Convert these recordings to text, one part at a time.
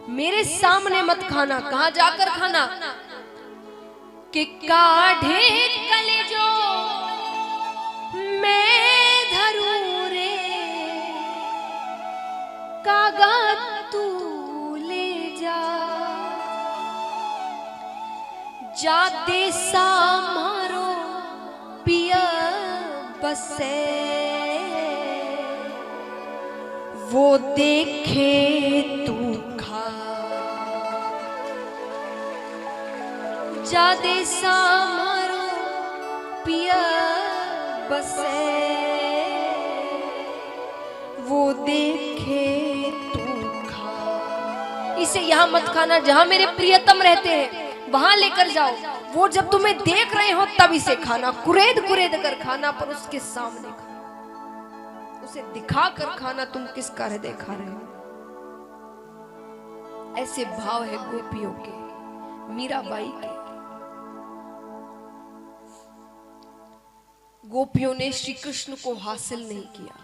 मेरे सामने मत खाना। कहां जाकर खाना? कि काढ़े कलेजो मैं धरूं रे, कागा तू ले जा। जाते सामारो पिया बसे, वो देखे तू खा। जाते सामारो पिया बसे, वो देखे तू खा। इसे यहां मत खाना जहां मेरे प्रियतम रहते हैं, वहां लेकर जाओ। वो जब तुम्हें देख रहे हो तब इसे खाना, कुरेद कुरेद कर खाना, पर उसके सामने खाना, उसे दिखा कर खाना। तुम किसका हृदय खा रहे हो? ऐसे भाव है गोपियों के, मीराबाई के। गोपियों ने श्री कृष्ण को हासिल नहीं किया,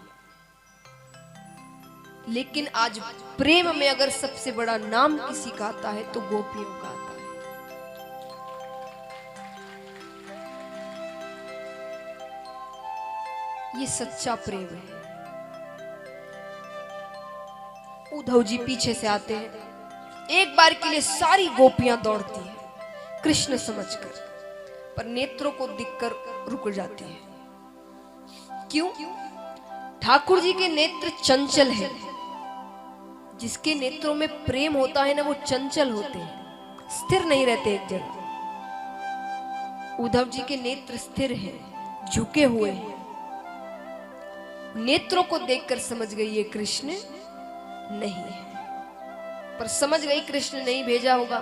लेकिन आज प्रेम में अगर सबसे बड़ा नाम किसी का आता है तो गोपियों का आता है। ये सच्चा प्रेम है। उद्धव जी पीछे से आते हैं, एक बार के लिए सारी गोपियां दौड़ती हैं कृष्ण समझकर, पर नेत्रों को दिखकर रुक जाती है। क्यों? ठाकुर जी के नेत्र चंचल हैं। जिसके नेत्रों में प्रेम होता है ना, वो चंचल होते हैं, स्थिर नहीं रहते एक जगह। उद्धव जी के नेत्र स्थिर हैं, झुके हुए हैं। नेत्रों को देखकर समझ गई ये कृष्ण नहीं है, पर समझ गई कृष्ण नहीं भेजा होगा।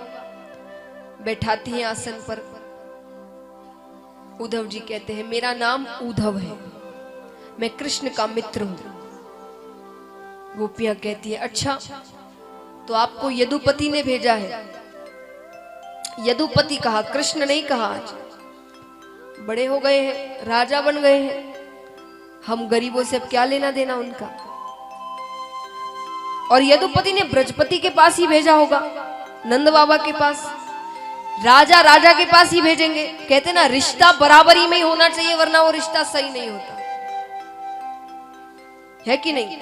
बैठाती हैं आसन पर। उद्धव जी कहते हैं मेरा नाम उद्धव है, मैं कृष्ण का मित्र हूं। गोपियां कहती है अच्छा, तो आपको यदुपति ने भेजा है। यदुपति कहा, कृष्ण नहीं कहा। आज बड़े हो गए हैं, राजा बन गए हैं, हम गरीबों से अब क्या लेना देना उनका। और यदुपति ने ब्रजपति के पास ही भेजा होगा, नंद बाबा के पास। राजा राजा के पास ही भेजेंगे। कहते ना, रिश्ता बराबरी में ही होना चाहिए, वरना वो रिश्ता सही नहीं होता है कि नहीं?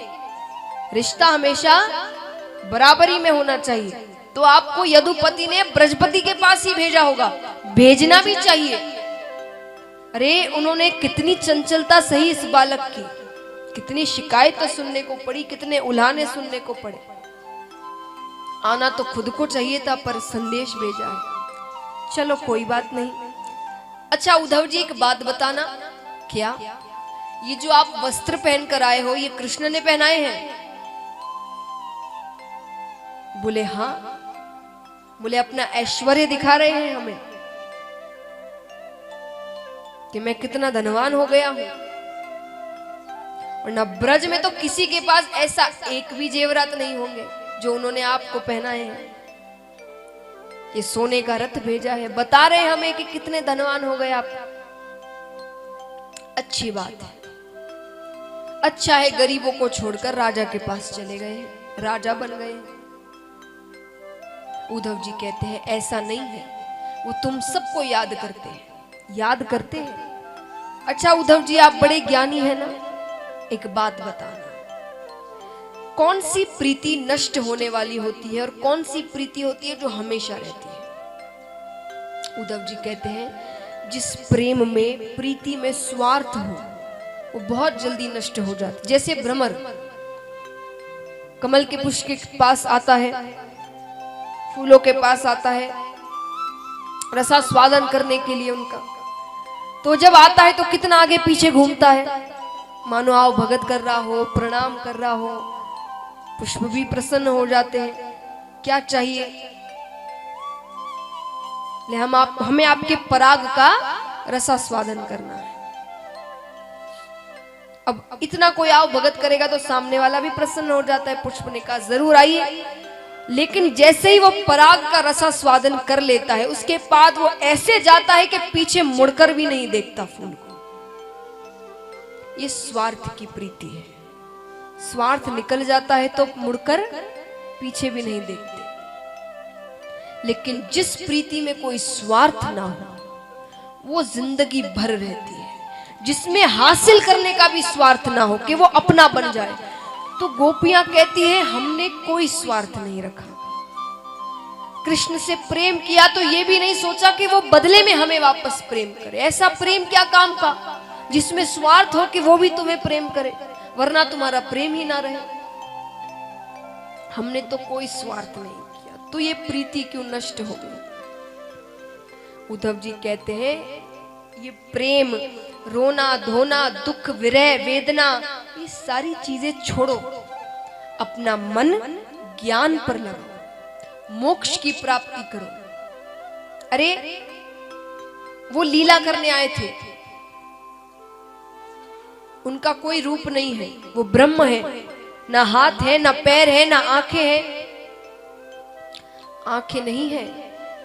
रिश्ता हमेशा बराबरी में होना चाहिए। तो आपको यदुपति ने ब्रजपति के पास ही भेजा होगा, भेजना भी चाहिए। अरे उन्होंने कितनी चंचलता सही इस बालक की, कितनी शिकायतें सुनने को पड़ी, कितने उल्हाने सुनने को पड़े। आना तो खुद को चाहिए था, पर संदेश भेजा है। चलो कोई बात नहीं। अच्छा उद्धव जी, एक बात बताना, क्या ये जो आप वस्त्र पहन कर आए हो, ये कृष्ण ने पहनाए हैं? बोले हाँ। बोले अपना ऐश्वर्य दिखा रहे हैं हमें कि मैं कितना धनवान हो गया हूं। और ना ब्रज में तो किसी के पास ऐसा एक भी जेवरात नहीं होंगे जो उन्होंने आपको पहनाए हैं। ये सोने का रथ भेजा है, बता रहे हैं हमें कि कितने धनवान हो गए आप। अच्छी बात है, अच्छा है, गरीबों को छोड़कर राजा के पास चले गए, राजा बन गए। उद्धव जी कहते हैं ऐसा नहीं है, वो तुम सबको याद करते हैं, याद करते हैं। अच्छा उद्धव जी, आप बड़े ज्ञानी हैं ना, एक बात बताना, कौन सी प्रीति नष्ट होने वाली होती है और कौन सी प्रीति होती है जो हमेशा रहती है? उद्धव जी कहते हैं जिस प्रेम में, प्रीति में स्वार्थ हो, वो बहुत जल्दी नष्ट हो जाती। जैसे भ्रमर कमल के पुष्प के पास आता है, फूलों के पास आता है रसास्वादन करने के लिए उनका, तो जब आता है तो कितना आगे पीछे घूमता है, मानो आओ भगत कर रहा हो, प्रणाम कर रहा हो। पुष्प भी प्रसन्न हो जाते हैं। क्या चाहिए? हमें आपके पराग का रसास्वादन करना है। अब इतना कोई आओ भगत करेगा तो सामने वाला भी प्रसन्न हो जाता है। पुष्प ने कहा जरूर आइए, लेकिन जैसे ही वो पराग का रसास्वादन कर लेता है, उसके बाद वो ऐसे जाता है कि पीछे मुड़कर भी नहीं देखता फूल को। ये स्वार्थ की प्रीति है। स्वार्थ निकल जाता है तो मुड़कर पीछे भी नहीं देखते। लेकिन जिस प्रीति में कोई स्वार्थ ना हो वो जिंदगी भर रहती है। जिसमें हासिल करने का भी स्वार्थ ना हो कि वो अपना बन जाए। तो गोपियां कहती हैं हमने कोई स्वार्थ नहीं रखा, कृष्ण से प्रेम किया तो ये भी नहीं सोचा कि वो बदले में हमें वापस प्रेम करे। ऐसा प्रेम क्या काम का जिसमें स्वार्थ हो कि वो भी तुम्हें प्रेम करे, वरना तुम्हारा प्रेम ही ना रहे। हमने तो कोई स्वार्थ नहीं किया, तो ये प्रीति क्यों नष्ट हो गई। उद्धव जी कहते हैं ये प्रेम, रोना धोना, दुख, विरह, वेदना, ये सारी चीजें छोड़ो, अपना मन ज्ञान पर लगाओ, मोक्ष की प्राप्ति करो। अरे वो लीला करने आए थे, उनका कोई रूप नहीं है, वो ब्रह्म है, ना हाथ है, ना पैर है, ना आंखें हैं। आंखें नहीं है,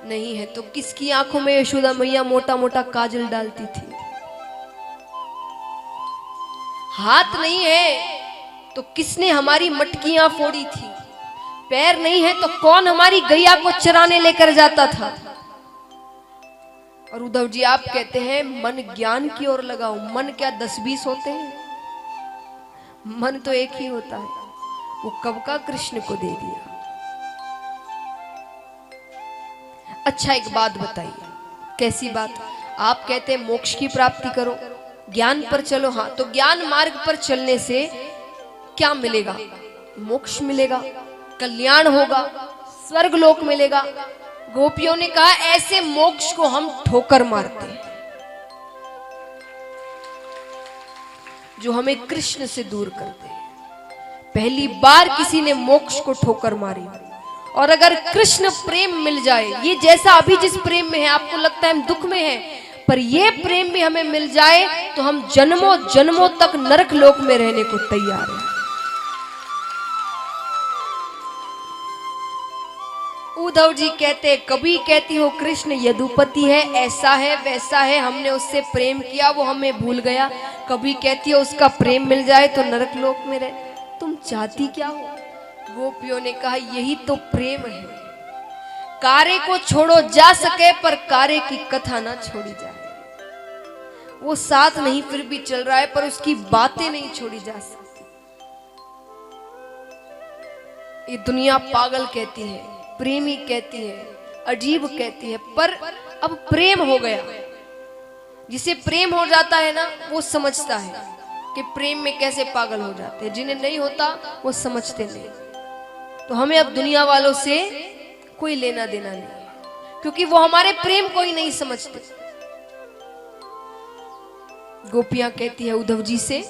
नहीं है तो किसकी आंखों में यशोदा मैया मोटा मोटा काजल डालती थी। हाथ नहीं है तो किसने हमारी मटकियां फोड़ी थी। पैर नहीं है तो कौन हमारी गैया को चराने लेकर जाता था। और उद्धव जी आप कहते हैं मन ज्ञान की ओर लगाओ। मन क्या 10-20 होते हैं? मन तो एक ही होता है, वो कब का कृष्ण को दे दिया। अच्छा एक बात बताइए, कैसी बात? आप कहते हैं मोक्ष की प्राप्ति करो, ज्ञान पर चलो। हाँ, तो ज्ञान मार्ग पर चलने से क्या मिलेगा? मोक्ष मिलेगा, कल्याण होगा, स्वर्ग लोक मिलेगा। गोपियों ने कहा ऐसे मोक्ष को हम ठोकर मारते हैं जो हमें कृष्ण से दूर करते हैं। पहली बार किसी ने मोक्ष को ठोकर मारी। और अगर कृष्ण प्रेम मिल जाए, ये जैसा अभी जिस प्रेम में है आपको लगता है हम दुख में हैं, पर ये प्रेम भी हमें मिल जाए तो हम जन्मों जन्मों तक नरक लोक में रहने को तैयार हैं। उद्धव जी कहते, कभी कहती हो कृष्ण यदुपति है, ऐसा है वैसा है, हमने उससे प्रेम किया वो हमें भूल गया। कभी कहती हो उसका प्रेम मिल जाए तो नरक लोक में रहे। तुम चाहती क्या हो? गोपियों ने कहा यही तो प्रेम है। कार्य को छोड़ो जा सके पर कार्य की कथा ना छोड़ी जाए। वो साथ नहीं फिर भी चल रहा है पर उसकी बातें नहीं छोड़ी जा सकती। ये दुनिया पागल कहती है, प्रेमी कहती है, अजीब कहती है, पर अब प्रेम हो गया। जिसे प्रेम हो जाता है ना वो समझता है कि प्रेम में कैसे पागल हो जाते हैं। जिन्हें नहीं होता वो समझते नहीं। तो हमें अब दुनिया वालों से कोई लेना देना नहीं है, क्योंकि वो हमारे प्रेम को ही नहीं समझते। गोपियां कहती है उद्धव जी से,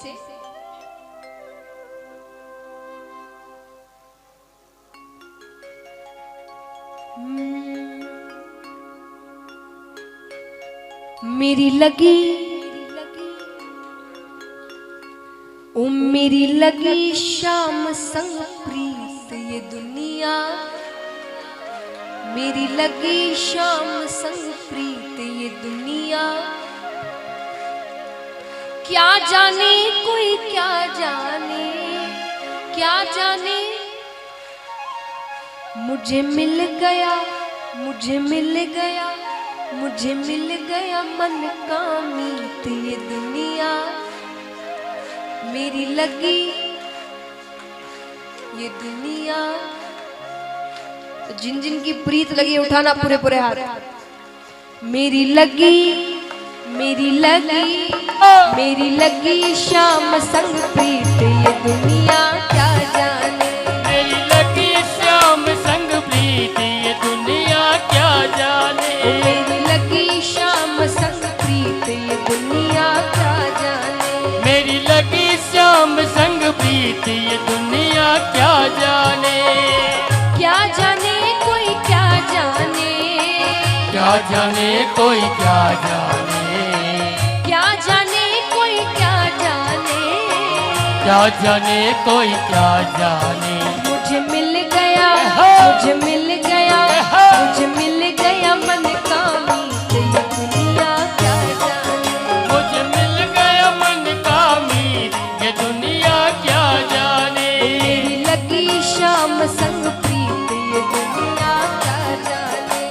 मेरी लगी ओ मेरी लगी शाम संग प्रीत ये दुनिया, मेरी लगी शाम संग प्रीत ये दुनिया। क्या जाने कोई क्या जाने, क्या जाने मुझे मिल गया, मुझे मिल गया, मुझे मिल गया मन का मीत ये दुनिया। मेरी लगी ये दुनिया। तो जिन जिन की प्रीत लगी उठाना पूरे पूरे हाथ। मेरी लगी, मेरी लगी, मेरी लगी शाम संग प्रीत ये दुनिया। क्या जाने मेरी लगी शाम संग प्रीत ये दुनिया। क्या जाने मेरी लगी शाम संग प्रीत ये दुनिया। क्या जाने मेरी लगी शाम संग प्रीत ये दुनिया। क्या जाने क्या जाने कोई क्या जाने, क्या जाने कोई क्या जाने, क्या जाने कोई क्या जाने, क्या जाने कोई क्या जाने। मुझे मिल गया, मुझे मिल गया, मुझे मिल गया मन का मीत ये दुनिया। क्या जाने मुझे मिल गया मन का मीत ये दुनिया। क्या जाने मेरी लगी शाम संग प्रीत ये दुनिया। क्या जाने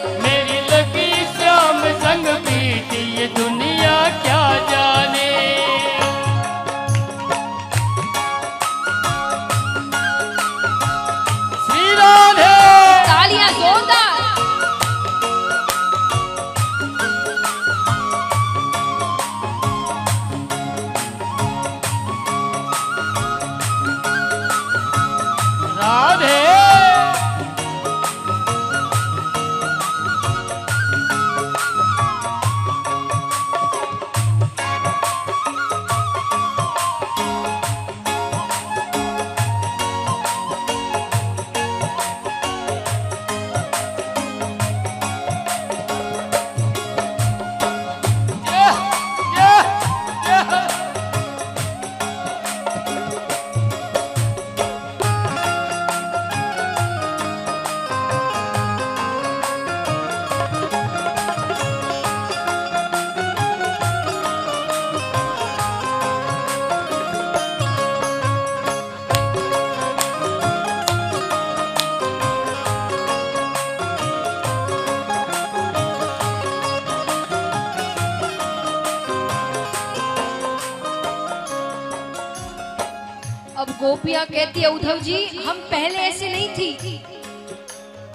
गोपियां कहती है उद्धव जी हम पहले ऐसे नहीं थी,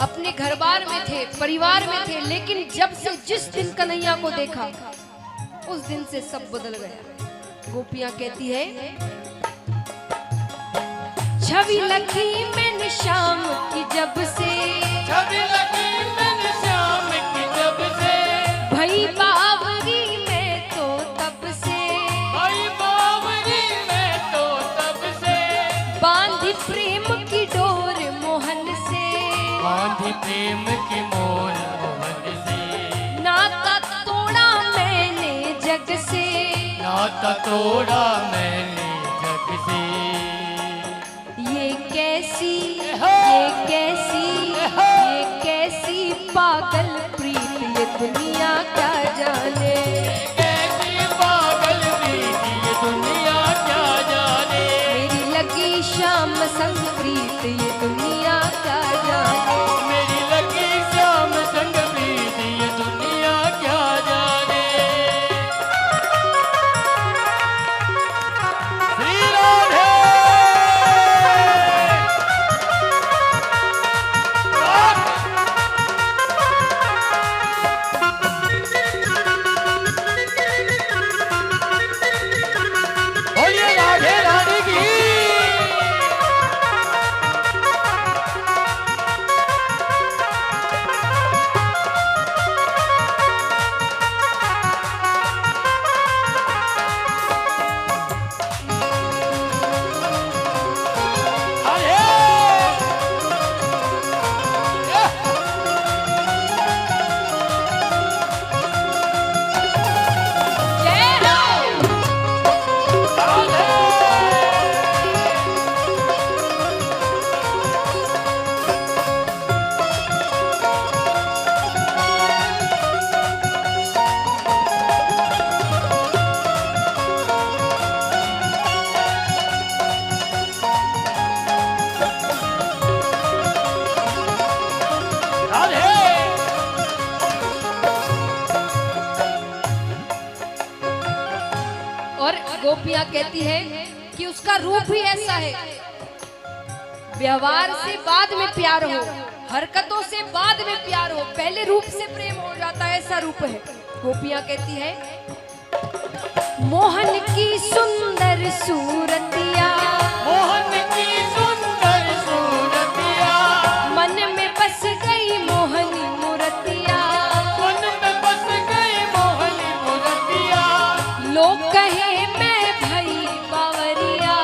अपने घर बार में थे, परिवार में थे, लेकिन जब से जिस दिन कन्हैया को देखा उस दिन से सब बदल गया। गोपियां कहती है छवि लगी मैंने शाम की जब से, छवि लगी मैंने शाम की जब से, भई बावरी में तो तब से, भाई बावरी में तो तब से, बांधी प्रेम की डोर मोहन से, बांधी प्रेम की मोर मोहन से, नाता तोड़ा मैंने जग से, नाता तोड़ा मैंने जग से। ये कैसी पागल प्रीत ये दुनिया क्या जाने, कैसी पागल प्रीत ये दुनिया क्या जाने, मेरी लगी शाम संग प्रीत ये दुनिया क्या जाने, मेरी लगी शाम संग प्रीत ये दुनिया क्या जाने। श्री राधे बोलिए राधे रानी की। जय हो। और गोपियां कहती है कि उसका रूप ही ऐसा है, व्यवहार से बाद में प्यार हो, हरकतों से बाद में प्यार हो, पहले रूप से प्रेम हो जाता है, ऐसा रूप है। गोपियां कहती है मोहन की सुंदर सूरतिया, मोहन की सुंदर सूरतिया, मन में बस गई मोहनी मूर्तिया, मन में बस गई मोहनी मूर्तिया, लोग कहे मैं भई बावरिया,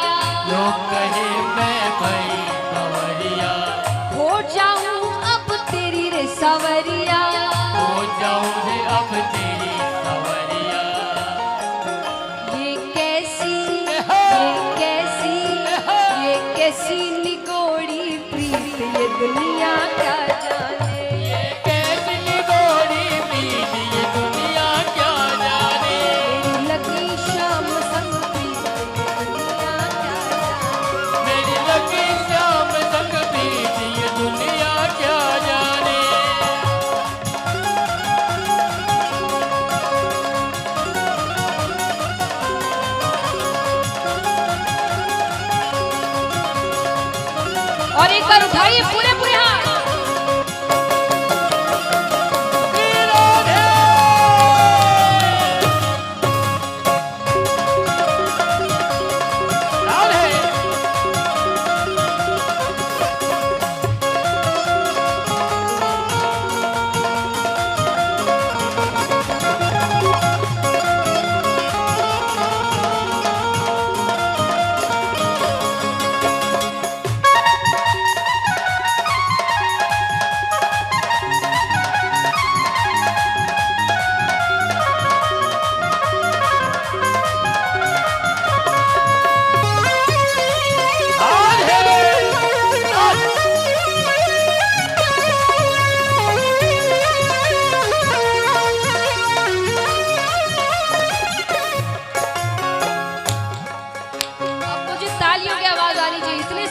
लोग कहे मैं भई कंवरिया, हो जाऊं अब तेरी रे सवरिया, हो जाऊं रे अब तेरी कंवरिया। ये कैसी निगोड़ी प्रीत ये दुनिया क्या जाने, ये कैसी निगोड़ी प्रीत ये दुनिया क्या जाने, मेरी लगी शाम संग प्रीत ये दुनिया क्या जाने, मेरी लगी शाम संग प्रीत ये दुनिया क्या जाने। और एक बार उठाइए पूरे पूरे हाथ। श्री राधे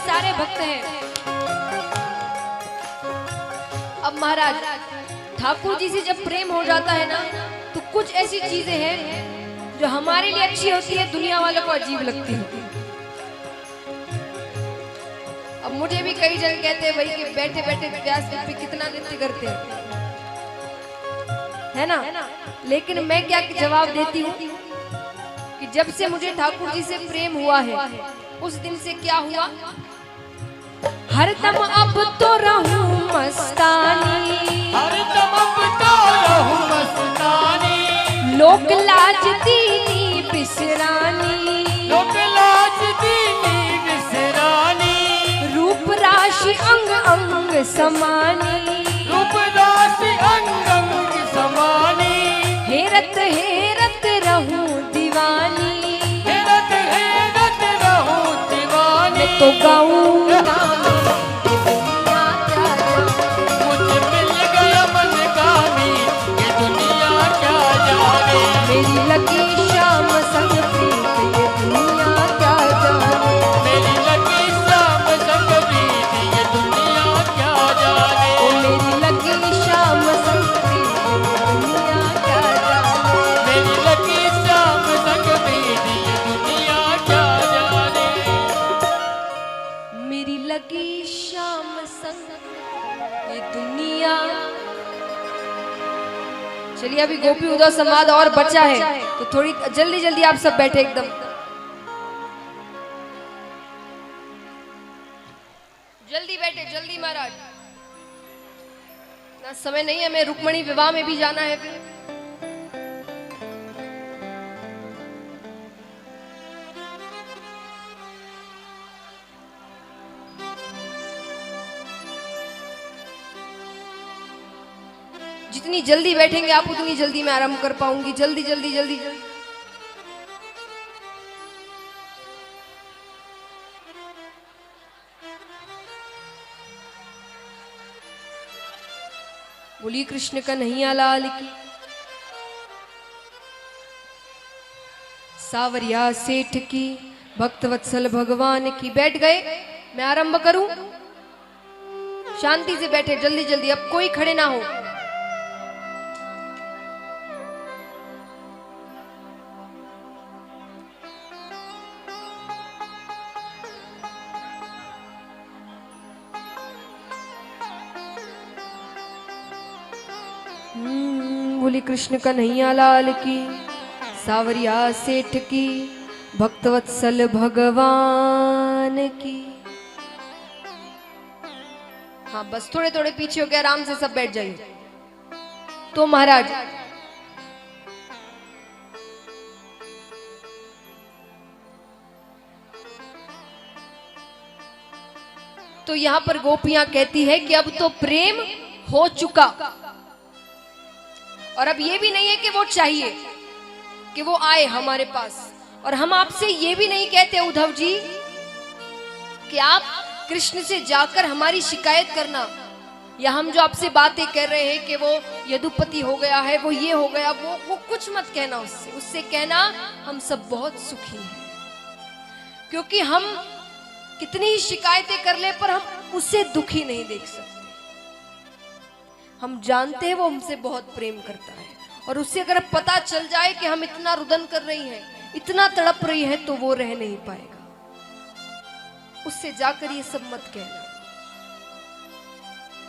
राधे भक्त हैं। अब महाराज ठाकुर जी से जब प्रेम हो जाता है ना, तो कुछ ऐसी चीजें हैं जो हमारे लिए अच्छी होती है, दुनिया वालों को अजीब लगती है। मुझे भी कई जन कहते हैं भाई कि बैठे बैठे व्यासपीठ पे कितना नृत्य करते हैं, है ना। लेकिन मैं क्या जवाब देती हूँ कि जब से मुझे ठाकुर जी से प्रेम हुआ है उस दिन से क्या हुआ, हरदम अब तो रहूं मस्तानी, हरदम अब तो रहूं मस्तानी, लोक लाज दीनी बिसरानी, लोक लाज दीनी बिसरानी, रूप राशि अंग अंग समानी, रूप राशि अंग अंग समानी, हेरत हेरत रहूं दीवानी, हेरत रहूं दीवानी। मैं तो गाऊंगा मुझे मिल गया मन गानी, ये दुनिया क्या जाने, मेरी लगी शाम संग प्रीत ये दुनिया क्या जाने, मेरी लगी शाम संग प्रीत ये दुनिया क्या जाने, ओ मेरी लगी शाम संग प्रीत ये दुनिया क्या जाने, मेरी लगी शाम संग प्रीत ये दुनिया क्या जाने, मेरी लगी शाम संग ये दुनिया। चलिए अभी गोपी उदय समाद और बचा है तो थोड़ी जल्दी जल्दी आप सब बैठे एकदम जल्दी बैठे, जल्दी महाराज, ना समय नहीं है, हमें रुक्मणी विवाह में भी जाना है फिर। जितनी जल्दी बैठेंगे आप उतनी जल्दी मैं आराम कर पाऊंगी। जल्दी जल्दी जल्दी जल्दी। बोली कृष्ण कन्हैया लाल की। सावरिया सेठ की, भक्तवत्सल भगवान की। बैठ गए, मैं आरंभ करूं? शांति से बैठे, जल्दी जल्दी, अब कोई खड़े ना हो। बोली कृष्ण कन्हैया लाल की, सावरिया सेठ की, भक्तवत्सल भगवान की। हाँ बस थोड़े थोड़े पीछे हो गए, आराम से सब बैठ जाइए। तो महाराज तो यहां पर गोपियां कहती है कि अब तो प्रेम हो चुका, और अब ये भी नहीं है कि वो चाहिए कि वो आए हमारे पास। और हम आपसे ये भी नहीं कहते उद्धव जी कि आप कृष्ण से जाकर हमारी शिकायत करना, या हम जो आपसे बातें कर रहे हैं कि वो यदुपति हो गया है, वो ये हो गया, वो कुछ मत कहना उससे। उससे कहना हम सब बहुत सुखी हैं, क्योंकि हम कितनी ही शिकायतें कर ले पर हम उससे दुखी नहीं देख सकते। हम जानते हैं वो हमसे बहुत प्रेम करता है, और उससे अगर पता चल जाए कि हम इतना रुदन कर रही हैं, इतना तड़प रही हैं, तो वो रह नहीं पाएगा। उससे जाकर ये सब मत कहना,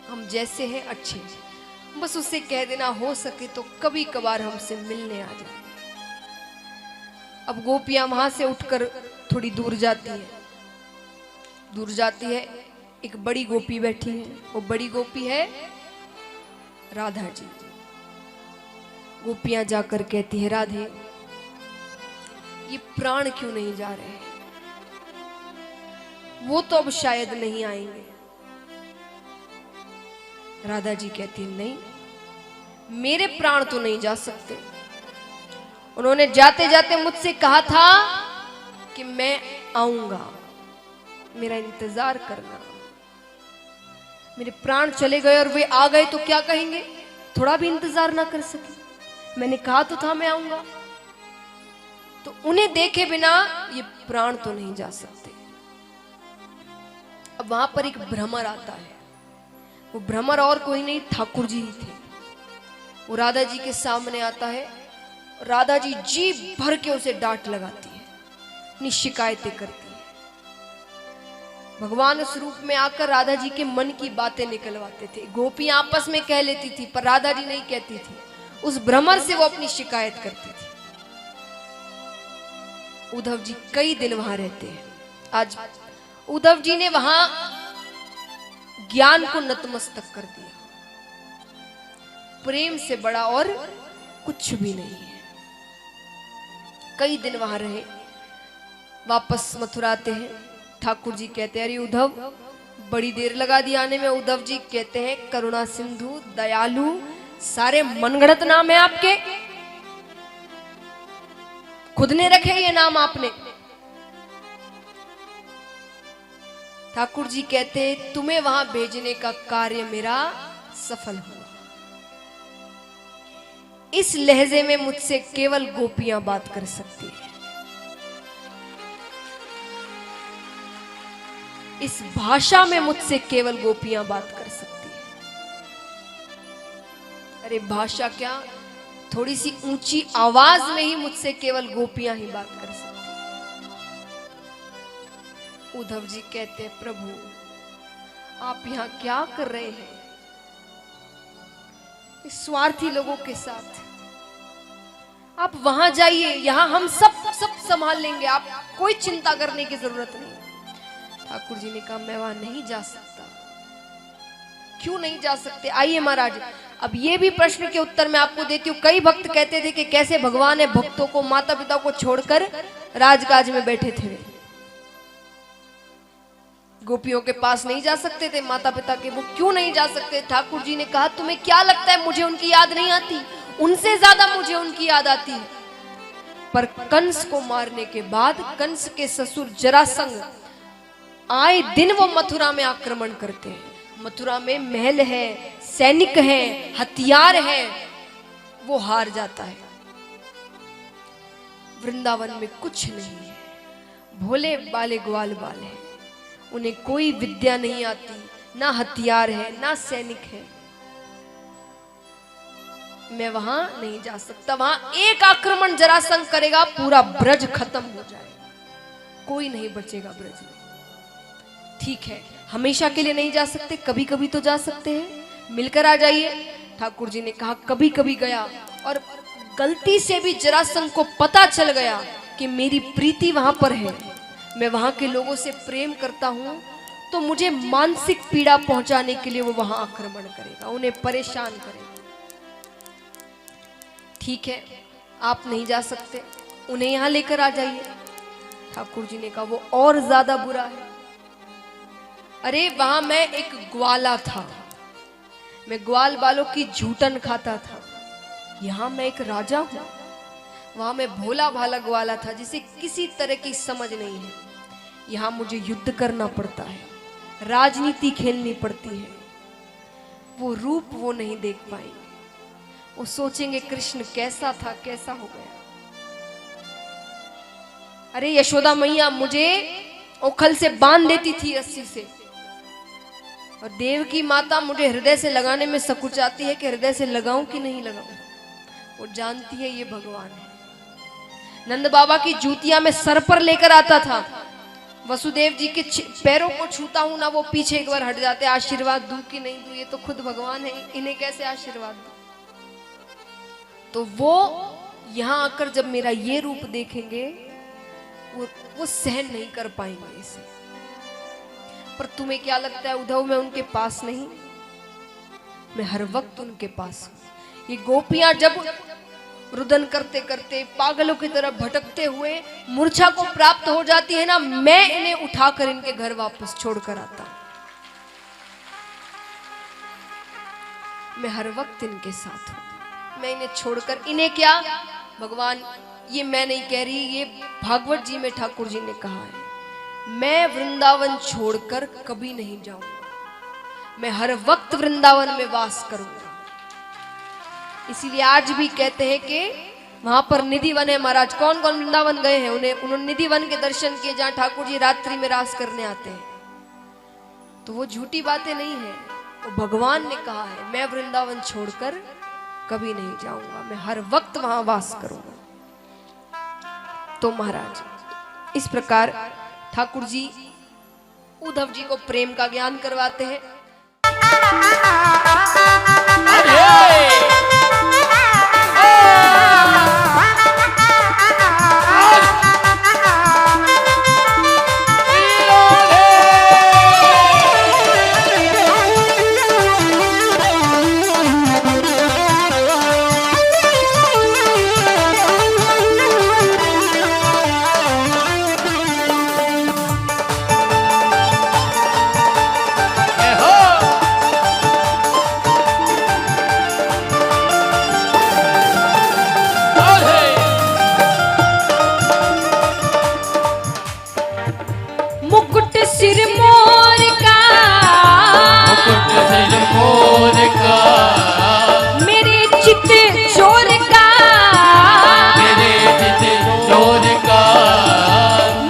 हम जैसे हैं अच्छे हैं, बस उससे कह देना हो सके तो कभी कभार हमसे मिलने आ जाए। अब गोपियां वहां से उठकर थोड़ी दूर जाती है। दूर जाती है, एक बड़ी गोपी बैठी है, वो बड़ी गोपी है राधा जी। गोपियां जाकर कहती है, राधे ये प्राण क्यों नहीं जा रहे? वो तो अब शायद नहीं आएंगे। राधा जी कहती है, नहीं, मेरे प्राण तो नहीं जा सकते। उन्होंने जाते जाते मुझसे कहा था कि मैं आऊंगा, मेरा इंतजार करना। मेरे प्राण चले गए और वे आ गए तो क्या कहेंगे? थोड़ा भी इंतजार ना कर सके। मैंने कहा तो था मैं आऊंगा। तो उन्हें देखे बिना ये प्राण तो नहीं जा सकते। अब वहां पर एक भ्रमर आता है। वो भ्रमर और कोई नहीं, ठाकुर जी ही थे। वो राधा जी के सामने आता है। राधा जी जी भर के उसे डांट लगाती है, अपनी शिकायतें करती है। भगवान उस रूप में आकर राधा जी के मन की बातें निकलवाते थे। गोपियां आपस में कह लेती थी पर राधा जी नहीं कहती थी। उस भ्रमर से वो अपनी शिकायत करती थी। उद्धव जी कई दिन वहां रहते हैं। आज उद्धव जी ने वहां ज्ञान को नतमस्तक कर दिया। प्रेम से बड़ा और कुछ भी नहीं है। कई दिन वहां रहे, वापस मथुरा आते हैं। ठाकुर जी कहते हैं अरे उद्धव बड़ी देर लगा दी आने में। उद्धव जी कहते हैं करुणा सिंधु दयालु सारे मनगढ़ंत नाम है आपके, खुद ने रखे ये नाम आपने। ठाकुर जी कहते तुम्हें वहां भेजने का कार्य मेरा सफल हुआ। इस लहजे में मुझसे केवल गोपियां बात कर सकती है। इस भाषा में मुझसे केवल गोपियां बात कर सकती है। अरे भाषा क्या, थोड़ी सी ऊंची आवाज में ही मुझसे केवल गोपियां ही बात कर सकती है। उद्धव जी कहते प्रभु आप यहां क्या कर रहे हैं इस स्वार्थी लोगों के साथ? आप वहां जाइए, यहां हम सब संभाल लेंगे, आप कोई चिंता करने की जरूरत नहीं। ठाकुर जी ने कहा मैं वहां नहीं जा सकता। क्यों नहीं जा सकते? आइए महाराज, अब ये भी प्रश्न के उत्तर मैं आपको देती हूँ। कई भक्त कहते थे कि कैसे भगवान है भक्तों को माता पिता को छोड़कर राजकाज में बैठे थे। वे गोपियों के पास नहीं जा सकते थे माता पिता के, वो क्यों नहीं जा सकते? ठाकुर जी ने कहा तुम्हें क्या लगता है मुझे उनकी याद नहीं आती? उनसे ज्यादा मुझे उनकी याद आती है। पर कंस को मारने के बाद कंस के ससुर जरासंध आए दिन वो मथुरा में आक्रमण करते हैं। मथुरा में महल है, सैनिक है, हथियार है, वो हार जाता है। वृंदावन में कुछ नहीं है, भोले बाले ग्वाल बाल है, उन्हें कोई विद्या नहीं आती, ना हथियार है ना सैनिक है। मैं वहां नहीं जा सकता। वहां एक आक्रमण जरासंध करेगा पूरा ब्रज खत्म हो जाएगा, कोई नहीं बचेगा ब्रज में। ठीक है हमेशा के लिए नहीं जा सकते, कभी कभी तो जा सकते हैं, मिलकर आ जाइए। ठाकुर जी ने कहा कभी कभी गया और गलती से भी जरासंध को पता चल गया कि मेरी प्रीति वहां पर है, मैं वहां के लोगों से प्रेम करता हूं, तो मुझे मानसिक पीड़ा पहुंचाने के लिए वो वहां आक्रमण करेगा, उन्हें परेशान करेगा। ठीक है आप नहीं जा सकते, उन्हें यहां लेकर आ जाइए। ठाकुर जी ने कहा वो और ज्यादा बुरा है। अरे वहां मैं एक ग्वाला था, मैं ग्वाल बालों की झूठन खाता था। यहां मैं एक राजा हूं, वहां मैं भोला भाला ग्वाला था जिसे किसी तरह की समझ नहीं है। यहां मुझे युद्ध करना पड़ता है, राजनीति खेलनी पड़ती है। वो रूप वो नहीं देख पाएंगे, वो सोचेंगे कृष्ण कैसा था कैसा हो गया। अरे यशोदा मैया मुझे ओखल से बांध देती थी रस्सी से, और देव की माता मुझे हृदय से लगाने में सकुचाती है कि हृदय से लगाऊं कि नहीं लगाऊं। वो जानती है ये भगवान है। नंद बाबा की जूतियां में सर पर लेकर आता था, वसुदेव जी के पैरों को छूता हूं ना, वो पीछे एक बार हट जाते, आशीर्वाद दूं कि नहीं दूं, ये तो खुद भगवान है, इन्हें कैसे आशीर्वाद दूं। तो वो यहां आकर जब मेरा ये रूप देखेंगे वो सहन नहीं कर पाएंगे इसे। पर तुम्हें क्या लगता है उद्धव मैं उनके पास नहीं? मैं हर वक्त उनके पास हूं। ये गोपियां जब रुदन करते करते पागलों की तरह भटकते हुए मूर्छा को प्राप्त हो जाती है ना, मैं इन्हें उठाकर इनके घर वापस छोड़कर आता हूं। मैं हर वक्त इनके साथ हूं, मैं इन्हें छोड़कर इन्हें क्या, भगवान ये मैं नहीं कह रही, ये भागवत जी में ठाकुर जी ने कहा है, मैं वृंदावन छोड़कर कभी नहीं जाऊंगा, मैं हर वक्त वृंदावन में वास करूंगा। इसीलिए आज भी कहते हैं कि वहां पर निधि वन है। महाराज कौन कौन वृंदावन गए हैं, उन्होंने निधि वन के दर्शन किए जहां ठाकुर जी रात्रि में रास करने आते हैं। तो वो झूठी बातें नहीं है, वो भगवान ने कहा है मैं वृंदावन छोड़कर कभी नहीं जाऊंगा, मैं हर वक्त वहां वास करूंगा। तो महाराज इस प्रकार ठाकुर जी उद्धव जी को प्रेम का ज्ञान करवाते हैं। मुकुट सिर मोर का, मुकुट सिर मोर का, मेरे चित चोर का, मेरे चित चोर का,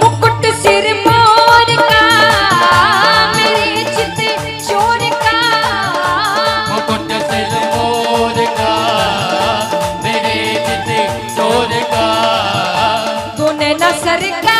मुकुट सिर मोर का, मेरे चित चोर का, मुकुट सिर मोर का, मेरे चित चोर का, दो नैना सर का,